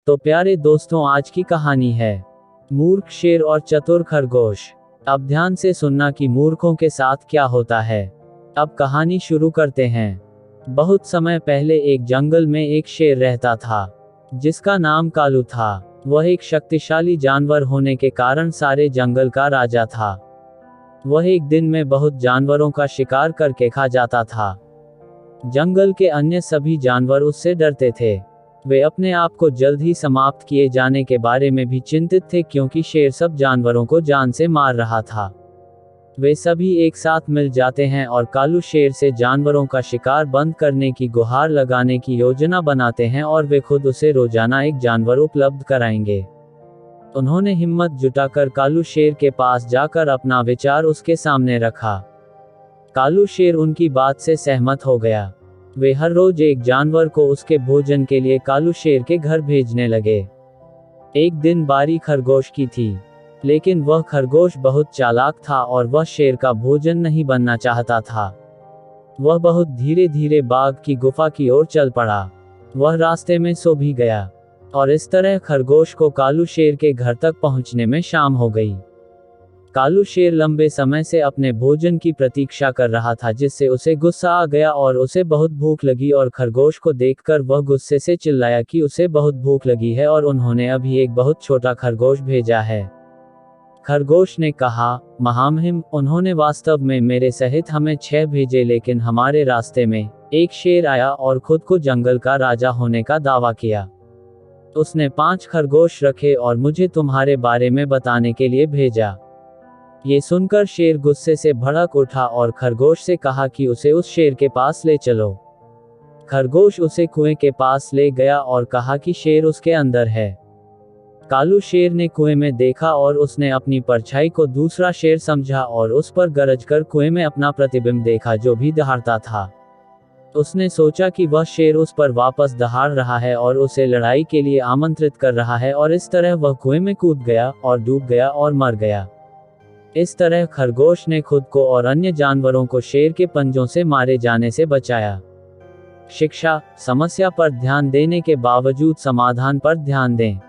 तो प्यारे दोस्तों, आज की कहानी है मूर्ख शेर और चतुर खरगोश। अब ध्यान से सुनना कि मूर्खों के साथ क्या होता है। अब कहानी शुरू करते हैं। बहुत समय पहले एक जंगल में एक शेर रहता था, जिसका नाम कालू था। वह एक शक्तिशाली जानवर होने के कारण सारे जंगल का राजा था। वह एक दिन में बहुत जानवरों का शिकार करके खा जाता था। जंगल के अन्य सभी जानवर उससे डरते थे। वे अपने आप को जल्द ही समाप्त किए जाने के बारे में भी चिंतित थे, क्योंकि शेर सब जानवरों को जान से मार रहा था। वे सभी एक साथ मिल जाते हैं और कालू शेर से जानवरों का शिकार बंद करने की गुहार लगाने की योजना बनाते हैं, और वे खुद उसे रोजाना एक जानवर उपलब्ध कराएंगे। उन्होंने हिम्मत जुटाकर कालू शेर के पास जाकर अपना विचार उसके सामने रखा। कालू शेर उनकी बात से सहमत हो गया। वे हर रोज एक जानवर को उसके भोजन के लिए कालू शेर के घर भेजने लगे। एक दिन बारी खरगोश की थी, लेकिन वह खरगोश बहुत चालाक था और वह शेर का भोजन नहीं बनना चाहता था। वह बहुत धीरे धीरे बाघ की गुफा की ओर चल पड़ा। वह रास्ते में सो भी गया, और इस तरह खरगोश को कालू शेर के घर तक पहुंचने में शाम हो गई। कालू शेर लंबे समय से अपने भोजन की प्रतीक्षा कर रहा था, जिससे उसे गुस्सा आ गया और उसे बहुत भूख लगी, और खरगोश को देखकर वह गुस्से से चिल्लाया कि उसे बहुत भूख लगी है और उन्होंने अभी एक बहुत छोटा खरगोश भेजा है। खरगोश ने कहा, महामहिम, उन्होंने वास्तव में मेरे सहित हमें 6 भेजे, लेकिन हमारे रास्ते में एक शेर आया और खुद को जंगल का राजा होने का दावा किया। उसने 5 खरगोश रखे और मुझे तुम्हारे बारे में बताने के लिए भेजा। ये सुनकर शेर गुस्से से भड़क उठा और खरगोश से कहा कि उसे उस शेर के पास ले चलो। खरगोश उसे कुएं के पास ले गया और कहा कि शेर उसके अंदर है। कालू शेर ने कुएं में देखा और उसने अपनी परछाई को दूसरा शेर समझा और उस पर गरज कर कुएं में अपना प्रतिबिंब देखा, जो भी दहाड़ता था। उसने सोचा कि वह शेर उस पर वापस दहाड़ रहा है और उसे लड़ाई के लिए आमंत्रित कर रहा है, और इस तरह वह कुएं में कूद गया और डूब गया और मर गया। इस तरह खरगोश ने खुद को और अन्य जानवरों को शेर के पंजों से मारे जाने से बचाया। शिक्षा: समस्या पर ध्यान देने के बावजूद समाधान पर ध्यान दें।